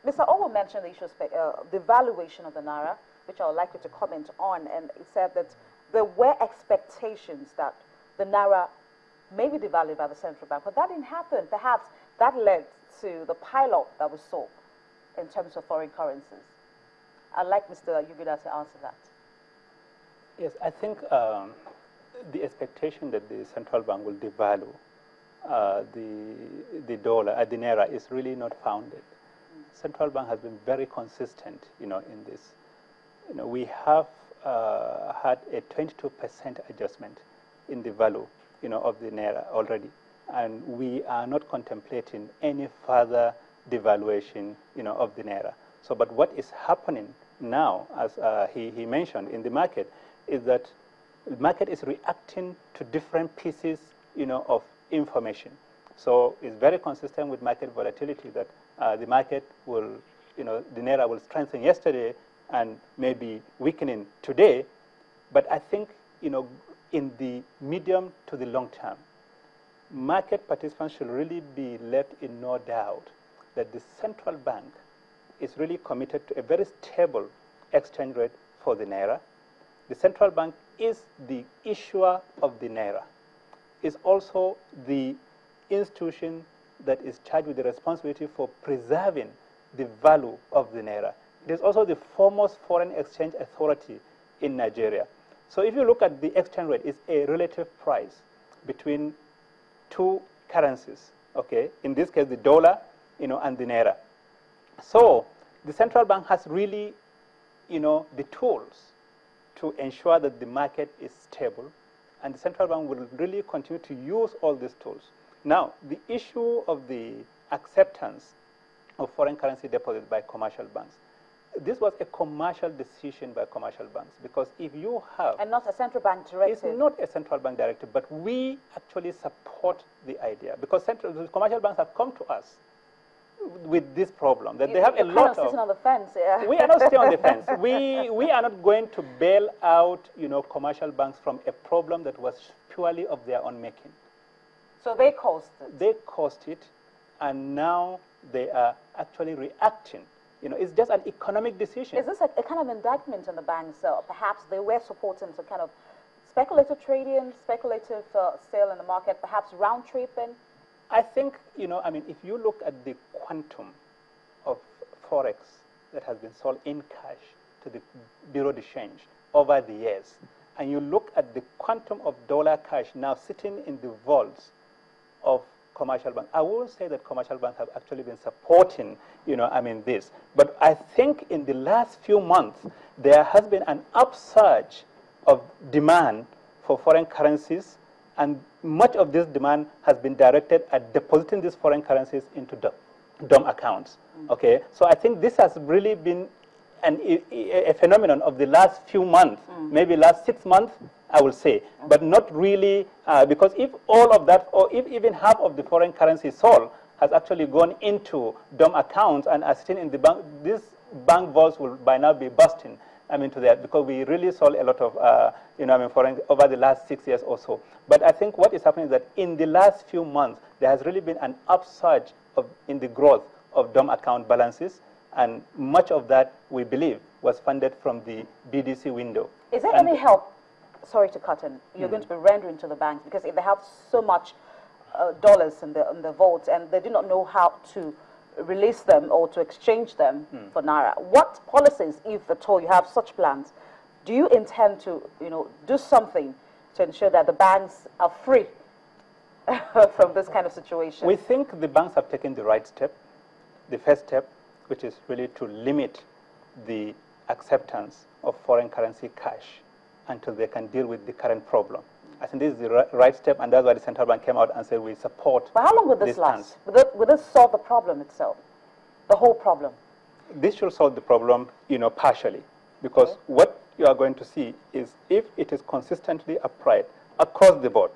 Mr. Owo mentioned the issue of the valuation of the Naira, which I would like you to comment on, and he said that there were expectations that the Naira may be devalued by the central bank, but that didn't happen. Perhaps that led to the pileup that we saw in terms of foreign currencies. I'd like Mr. Yugida to answer that. Yes, I think the expectation that the central bank will devalue the dollar, the Naira, is really not founded. Central bank has been very consistent, in this. We have had a 22% adjustment in the value, of the Naira already, and we are not contemplating any further devaluation, of the Naira. So, but what is happening now, as he mentioned in the market, is that the market is reacting to different pieces, of information. So it's very consistent with market volatility that the market will, the Naira will strengthen yesterday and maybe weakening today. But I think, in the medium to the long term, market participants should really be left in no doubt that the central bank is really committed to a very stable exchange rate for the Naira. The central bank is the issuer of the Naira. It's also the institution that is charged with the responsibility for preserving the value of the Naira. It is also the foremost foreign exchange authority in Nigeria. So if you look at the exchange rate, it's a relative price between two currencies, okay? In this case, the dollar, and the Naira. So the central bank has really, the tools to ensure that the market is stable, and the central bank will really continue to use all these tools. Now, the issue of the acceptance of foreign currency deposits by commercial banks, this was a commercial decision by commercial banks, because if you have... And not a central bank directive. It's not a central bank directive, but we actually support the idea, because the commercial banks have come to us with this problem, that they have a lot of... sitting on the fence, yeah. We are not sitting on the fence. We are not going to bail out, commercial banks from a problem that was purely of their own making. So they caused it. They caused it, and now they are actually reacting. It's just an economic decision. Is this a kind of indictment on the banks? Perhaps they were supporting some kind of speculative trading, speculative sale in the market, perhaps round tripping? I think, if you look at the quantum of Forex that has been sold in cash to the Bureau de Change over the years, and you look at the quantum of dollar cash now sitting in the vaults of commercial banks, I won't say that commercial banks have actually been supporting, this. But I think in the last few months, there has been an upsurge of demand for foreign currencies, and much of this demand has been directed at depositing these foreign currencies into DOM accounts. Okay, so I think this has really been a phenomenon of the last few months, maybe last 6 months, I will say, but not really, because if all of that, or if even half of the foreign currency sold has actually gone into DOM accounts and are sitting in the bank, these bank vaults will by now be busting. To that, because we really sold a lot of, foreign over the last 6 years or so. But I think what is happening is that in the last few months, there has really been an upsurge in the growth of DOM account balances, and much of that, we believe, was funded from the BDC window. Is there any help, sorry to cut in, you're going to be rendering to the banks, because if they have so much dollars in the vaults and they do not know how to release them or to exchange them for Naira, what policies, if at all you have such plans, do you intend to, do something to ensure that the banks are free from this kind of situation? We think the banks have taken the right step. The first step, which is really to limit the acceptance of foreign currency cash until they can deal with the current problem. I think this is the right step, and that's why the central bank came out and said we support. But how long will this last? Will this solve the problem itself, the whole problem? This should solve the problem, partially, because what you are going to see is if it is consistently applied across the board,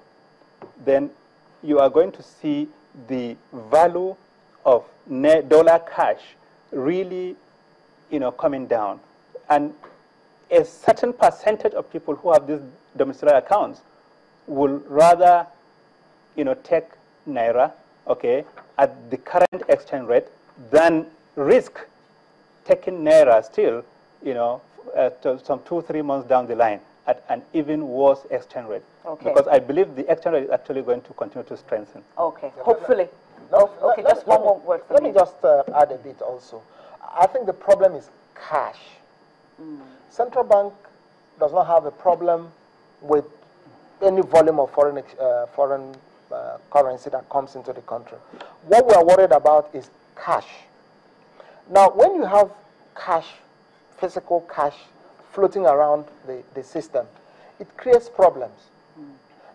then you are going to see the value of dollar cash really, coming down, and a certain percentage of people who have these domiciliary accounts will rather, take Naira, okay, at the current exchange rate than risk, taking naira still, some 2-3 months down the line at an even worse exchange rate. Okay. Because I believe the exchange rate is actually going to continue to strengthen. Okay, hopefully. Okay, just one more word for me. Let me just add a bit also. I think the problem is cash. Central bank does not have a problem with any volume of foreign currency that comes into the country. What we are worried about is cash. Now, when you have cash, physical cash, floating around the system, it creates problems.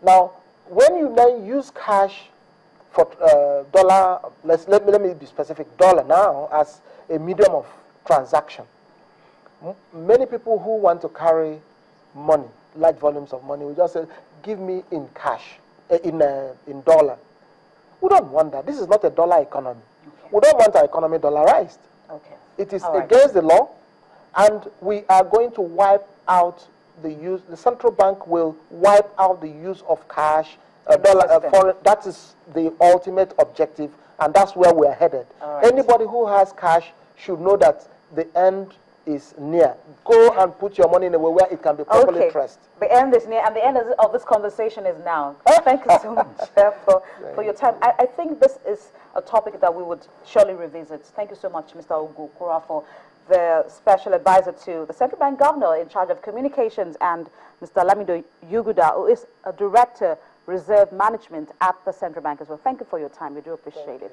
Now, when you then use cash for dollar, let me be specific, dollar now as a medium of transaction, many people who want to carry money, large volumes of money, will just say, give me in cash, in dollar. We don't want that. This is not a dollar economy. Okay. We don't want our economy dollarized. Okay. It is against the law, and we are going to wipe out the use. The central bank will wipe out the use of cash, foreign. That is the ultimate objective, and that's where we are headed. Right. Anybody who has cash should know that the end is near. Go and put your money in a way where it can be properly traced. The end is near, and the end of this conversation is now. Thank you so much for your time. I think this is a topic that we would surely revisit. Thank you so much, Mr. Ugu Kura, for the special advisor to the Central Bank Governor in charge of communications, and Mr. Lamido Yuguda, who is a Director, Reserve Management at the Central Bank as well. Thank you for your time. We do appreciate it.